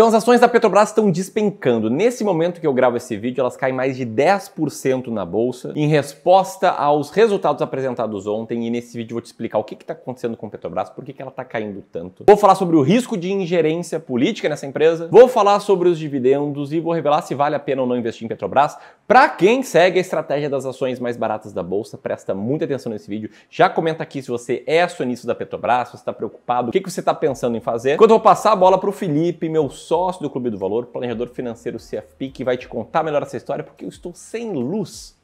Então as ações da Petrobras estão despencando. Nesse momento que eu gravo esse vídeo, elas caem mais de 10% na bolsa em resposta aos resultados apresentados ontem, e nesse vídeo eu vou te explicar o que está acontecendo com a Petrobras, por que ela está caindo tanto. Vou falar sobre o risco de ingerência política nessa empresa, vou falar sobre os dividendos e vou revelar se vale a pena ou não investir em Petrobras. Para quem segue a estratégia das ações mais baratas da bolsa, presta muita atenção nesse vídeo. Já comenta aqui se você é acionista da Petrobras, se você está preocupado, o que você está pensando em fazer. Enquanto eu vou passar a bola para o Felipe, meu sócio do Clube do Valor, planejador financeiro CFP, que vai te contar melhor essa história, porque eu estou sem luz.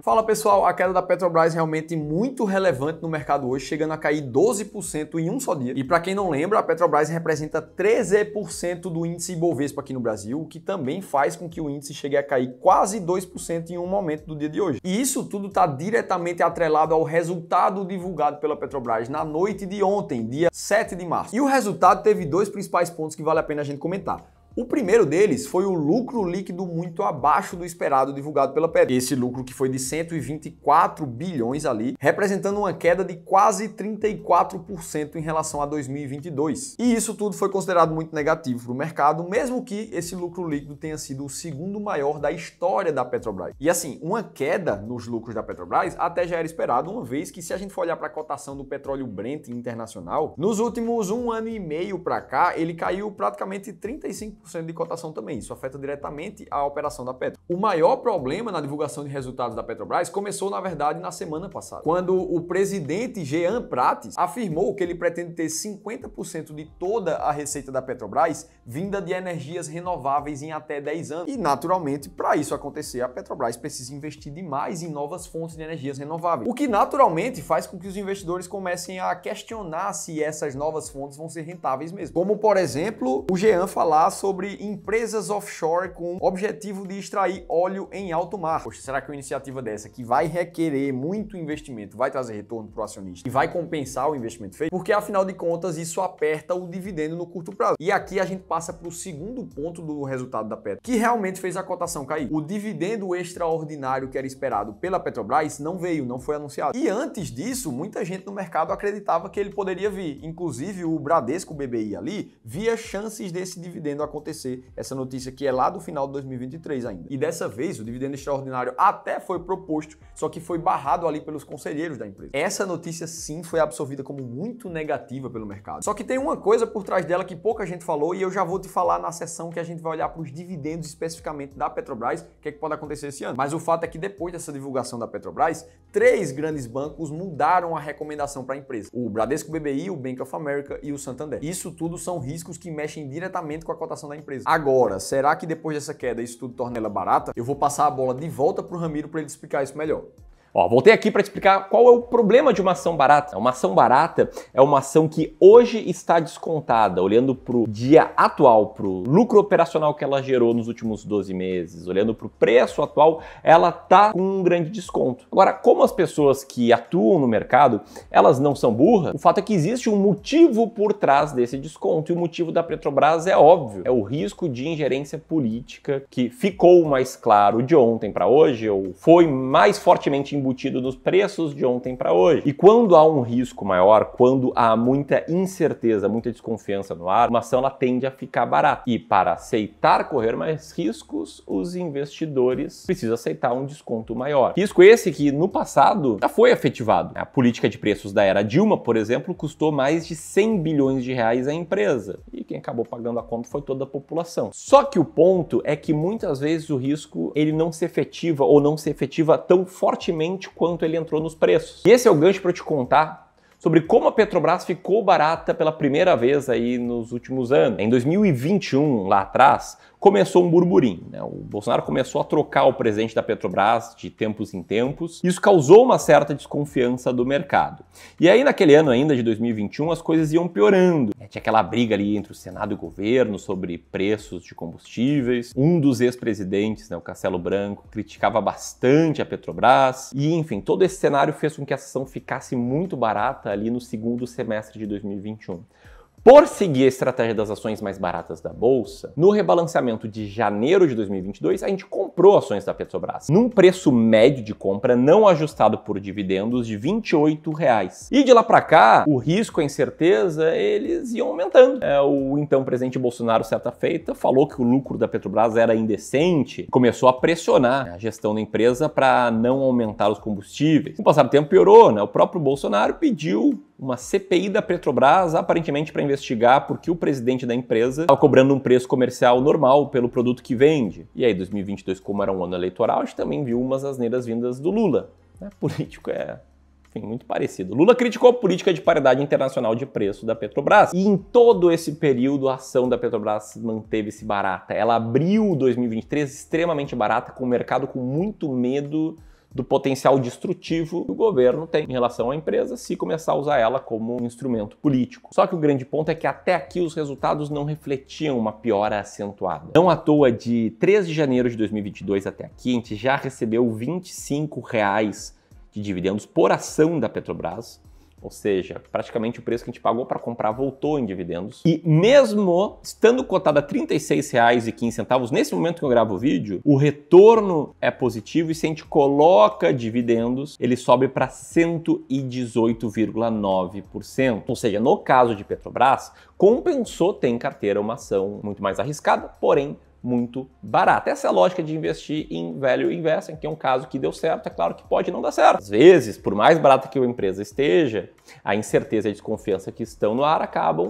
Fala pessoal, a queda da Petrobras é realmente muito relevante no mercado hoje, chegando a cair 12% em um só dia. E para quem não lembra, a Petrobras representa 13% do índice Ibovespa aqui no Brasil, o que também faz com que o índice chegue a cair quase 2% em um momento do dia de hoje. E isso tudo está diretamente atrelado ao resultado divulgado pela Petrobras na noite de ontem, dia 7 de março. E o resultado teve dois principais pontos que vale a pena a gente comentar. O primeiro deles foi o lucro líquido muito abaixo do esperado divulgado pela Petro. Esse lucro que foi de 124 bilhões ali, representando uma queda de quase 34% em relação a 2022. E isso tudo foi considerado muito negativo para o mercado, mesmo que esse lucro líquido tenha sido o segundo maior da história da Petrobras. E assim, uma queda nos lucros da Petrobras até já era esperado, uma vez que se a gente for olhar para a cotação do petróleo Brent internacional, nos últimos 1 ano e meio para cá, ele caiu praticamente 35% de cotação também. Isso afeta diretamente a operação da Petro. O maior problema na divulgação de resultados da Petrobras começou, na verdade, na semana passada, quando o presidente Jean Prates afirmou que ele pretende ter 50% de toda a receita da Petrobras vinda de energias renováveis em até 10 anos. E, naturalmente, para isso acontecer, a Petrobras precisa investir demais em novas fontes de energias renováveis, o que naturalmente faz com que os investidores comecem a questionar se essas novas fontes vão ser rentáveis mesmo. Como, por exemplo, o Jean falar sobre empresas offshore com o objetivo de extrair óleo em alto mar. Poxa, será que uma iniciativa dessa, que vai requerer muito investimento, vai trazer retorno para o acionista e vai compensar o investimento feito? Porque, afinal de contas, isso aperta o dividendo no curto prazo. E aqui a gente passa para o segundo ponto do resultado da Petro, que realmente fez a cotação cair. O dividendo extraordinário que era esperado pela Petrobras não veio, não foi anunciado. E antes disso, muita gente no mercado acreditava que ele poderia vir. Inclusive, o Bradesco BBI ali via chances desse dividendo acontecer. Essa notícia que é lá do final de 2023 ainda. E dessa vez o dividendo extraordinário até foi proposto, só que foi barrado ali pelos conselheiros da empresa. Essa notícia sim foi absorvida como muito negativa pelo mercado. Só que tem uma coisa por trás dela que pouca gente falou e eu já vou te falar na sessão que a gente vai olhar para os dividendos especificamente da Petrobras, o que é que pode acontecer esse ano. Mas o fato é que depois dessa divulgação da Petrobras, 3 grandes bancos mudaram a recomendação para a empresa. O Bradesco BBI, o Bank of America e o Santander. Isso tudo são riscos que mexem diretamente com a cotação da empresa. Agora, será que depois dessa queda isso tudo torna ela barata? Eu vou passar a bola de volta para o Ramiro para ele explicar isso melhor. Voltei aqui para explicar qual é o problema de uma ação barata. Uma ação barata é uma ação que hoje está descontada, olhando para o dia atual, para o lucro operacional que ela gerou nos últimos 12 meses, olhando para o preço atual, ela está com um grande desconto. Agora, como as pessoas que atuam no mercado, elas não são burras, o fato é que existe um motivo por trás desse desconto, e o motivo da Petrobras é óbvio, é o risco de ingerência política que ficou mais claro de ontem para hoje, ou foi mais fortemente embutido nos preços de ontem para hoje. E quando há um risco maior, quando há muita incerteza, muita desconfiança no ar, uma ação ela tende a ficar barata. E para aceitar correr mais riscos, os investidores precisam aceitar um desconto maior. Risco esse que no passado já foi efetivado. A política de preços da era Dilma, por exemplo, custou mais de 100 bilhões de reais à empresa. E quem acabou pagando a conta foi toda a população. Só que o ponto é que muitas vezes o risco ele não se efetiva ou não se efetiva tão fortemente quanto ele entrou nos preços. E esse é o gancho para eu te contar sobre como a Petrobras ficou barata pela primeira vez aí nos últimos anos. Em 2021, lá atrás, começou um burburinho, né? O Bolsonaro começou a trocar o presidente da Petrobras de tempos em tempos. Isso causou uma certa desconfiança do mercado. E aí, naquele ano ainda, de 2021, as coisas iam piorando. Tinha aquela briga ali entre o Senado e o governo sobre preços de combustíveis. Um dos ex-presidentes, né, o Castelo Branco, criticava bastante a Petrobras. E, enfim, todo esse cenário fez com que a ação ficasse muito barata ali no segundo semestre de 2021. Por seguir a estratégia das ações mais baratas da Bolsa, no rebalanceamento de janeiro de 2022, a gente comprou ações da Petrobras, num preço médio de compra não ajustado por dividendos de R$ 28. E de lá para cá, o risco, a incerteza, eles iam aumentando. O então presidente Bolsonaro, certa feita, falou que o lucro da Petrobras era indecente, começou a pressionar a gestão da empresa para não aumentar os combustíveis. Com o passar do tempo piorou, né? O próprio Bolsonaro pediu uma CPI da Petrobras, aparentemente para investigar por que o presidente da empresa estava cobrando um preço comercial normal pelo produto que vende. E aí, 2022, como era um ano eleitoral, a gente também viu umas asneiras vindas do Lula. Político enfim, muito parecido. Lula criticou a política de paridade internacional de preço da Petrobras. E em todo esse período, a ação da Petrobras manteve-se barata. Ela abriu 2023 extremamente barata, com o mercado com muito medo do potencial destrutivo que o governo tem em relação à empresa se começar a usar ela como um instrumento político. Só que o grande ponto é que até aqui os resultados não refletiam uma piora acentuada. Não à toa, de 3 de janeiro de 2022 até aqui, a gente já recebeu R$ 25 de dividendos por ação da Petrobras. Ou seja, praticamente o preço que a gente pagou para comprar voltou em dividendos. E mesmo estando cotado a R$ 36,15 nesse momento que eu gravo o vídeo, o retorno é positivo e se a gente coloca dividendos, ele sobe para 118,9%. Ou seja, no caso de Petrobras, compensou ter em carteira uma ação muito mais arriscada, porém muito barata. Essa é a lógica de investir em value investing, que é um caso que deu certo, é claro que pode não dar certo. Às vezes, por mais barata que a empresa esteja, a incerteza e a desconfiança que estão no ar acabam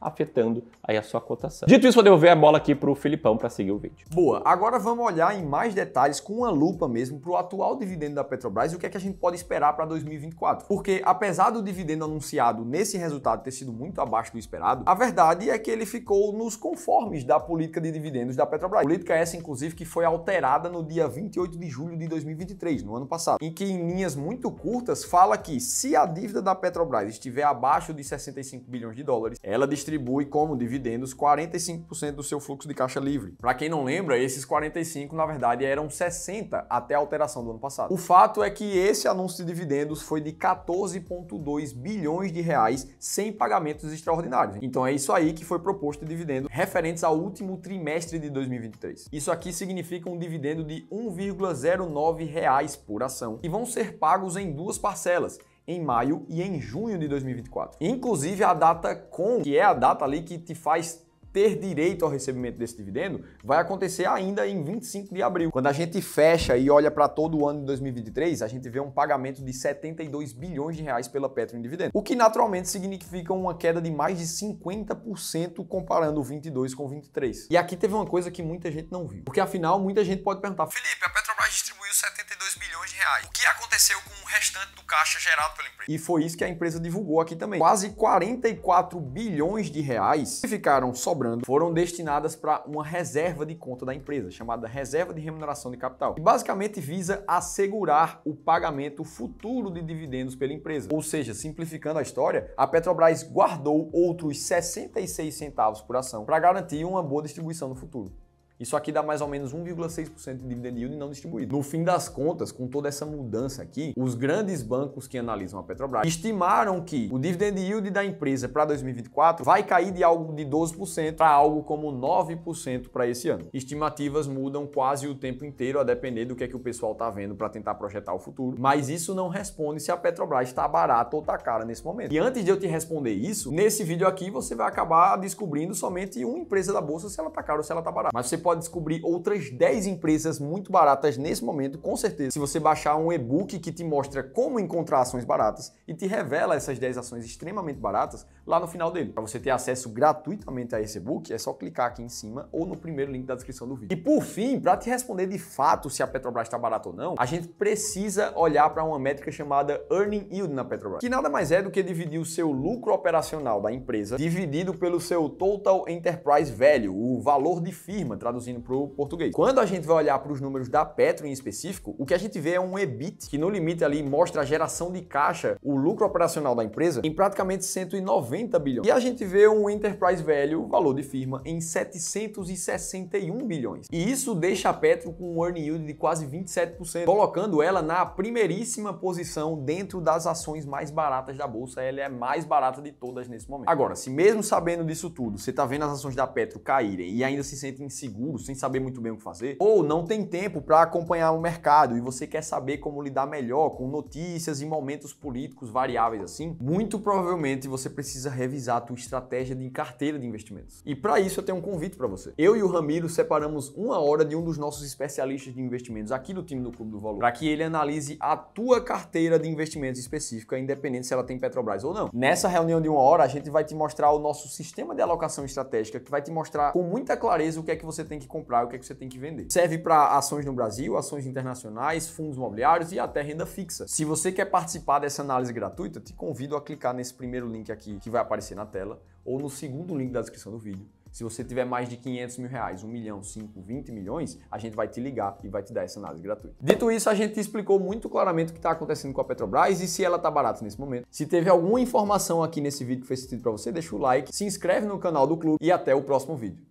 afetando aí a sua cotação. Dito isso, vou devolver a bola aqui para o Filipão para seguir o vídeo. Boa, agora vamos olhar em mais detalhes com uma lupa mesmo para o atual dividendo da Petrobras e o que é que a gente pode esperar para 2024. Porque apesar do dividendo anunciado nesse resultado ter sido muito abaixo do esperado, a verdade é que ele ficou nos conformes da política de dividendos da Petrobras. Política essa, inclusive, que foi alterada no dia 28 de julho de 2023, no ano passado, em que em linhas muito curtas fala que se a dívida da Petrobras estiver abaixo de 65 bilhões de dólares, ela distribui como dividendos 45% do seu fluxo de caixa livre. Para quem não lembra, esses 45 na verdade eram 60 até a alteração do ano passado. O fato é que esse anúncio de dividendos foi de 14,2 bilhões de reais sem pagamentos extraordinários. Então é isso aí que foi proposto de dividendo referentes ao último trimestre de 2023. Isso aqui significa um dividendo de R$ 1,09 por ação e vão ser pagos em 2 parcelas, em maio e em junho de 2024. Inclusive a data com, que é a data ali que te faz ter direito ao recebimento desse dividendo, vai acontecer ainda em 25 de abril. Quando a gente fecha e olha para todo o ano de 2023, a gente vê um pagamento de 72 bilhões de reais pela Petro em dividendo, o que naturalmente significa uma queda de mais de 50% comparando o 22 com o 23. E aqui teve uma coisa que muita gente não viu, porque afinal muita gente pode perguntar: Felipe, a Petrobras distribuiu 72 bilhões de reais. O que aconteceu com o restante do caixa gerado pela empresa? E foi isso que a empresa divulgou aqui também. Quase 44 bilhões de reais que ficaram sobrando foram destinadas para uma reserva de conta da empresa, chamada Reserva de Remuneração de Capital, que basicamente visa assegurar o pagamento futuro de dividendos pela empresa. Ou seja, simplificando a história, a Petrobras guardou outros 66 centavos por ação para garantir uma boa distribuição no futuro. Isso aqui dá mais ou menos 1,6% de dividend yield não distribuído. No fim das contas, com toda essa mudança aqui, os grandes bancos que analisam a Petrobras estimaram que o dividend yield da empresa para 2024 vai cair de algo de 12% para algo como 9% para esse ano. Estimativas mudam quase o tempo inteiro a depender do que é que o pessoal está vendo para tentar projetar o futuro, mas isso não responde se a Petrobras está barata ou está cara nesse momento. E antes de eu te responder isso, nesse vídeo aqui você vai acabar descobrindo somente uma empresa da bolsa, se ela está cara ou se ela está barata. Mas você pode descobrir outras 10 empresas muito baratas nesse momento, com certeza, se você baixar um e-book que te mostra como encontrar ações baratas e te revela essas 10 ações extremamente baratas lá no final dele. Para você ter acesso gratuitamente a esse e-book, é só clicar aqui em cima ou no primeiro link da descrição do vídeo. E por fim, para te responder de fato se a Petrobras está barata ou não, a gente precisa olhar para uma métrica chamada Earning Yield na Petrobras, que nada mais é do que dividir o seu lucro operacional da empresa dividido pelo seu Total Enterprise Value, o valor de firma, traduzido traduzindo para o português. Quando a gente vai olhar para os números da Petro em específico, o que a gente vê é um EBIT, que no limite ali mostra a geração de caixa, o lucro operacional da empresa, em praticamente 190 bilhões. E a gente vê um Enterprise Value, valor de firma, em 761 bilhões. E isso deixa a Petro com um earning yield de quase 27%, colocando ela na primeiríssima posição dentro das ações mais baratas da bolsa. Ela é a mais barata de todas nesse momento. Agora, se mesmo sabendo disso tudo, você tá vendo as ações da Petro caírem e ainda se sente inseguro, sem saber muito bem o que fazer, ou não tem tempo para acompanhar o mercado e você quer saber como lidar melhor com notícias e momentos políticos variáveis assim, muito provavelmente você precisa revisar a tua estratégia de carteira de investimentos. E para isso eu tenho um convite para você. Eu e o Ramiro separamos uma hora de um dos nossos especialistas de investimentos aqui do time do Clube do Valor, para que ele analise a tua carteira de investimentos específica, independente se ela tem Petrobras ou não. Nessa reunião de uma hora, a gente vai te mostrar o nosso sistema de alocação estratégica, que vai te mostrar com muita clareza o que é que você tem que comprar e o que é que você tem que vender. Serve para ações no Brasil, ações internacionais, fundos imobiliários e até renda fixa. Se você quer participar dessa análise gratuita, te convido a clicar nesse primeiro link aqui que vai aparecer na tela ou no segundo link da descrição do vídeo. Se você tiver mais de 500 mil reais, 1 milhão, 5, 20 milhões, a gente vai te ligar e vai te dar essa análise gratuita. Dito isso, a gente te explicou muito claramente o que está acontecendo com a Petrobras e se ela está barata nesse momento. Se teve alguma informação aqui nesse vídeo que fez sentido para você, deixa o like, se inscreve no canal do clube e até o próximo vídeo.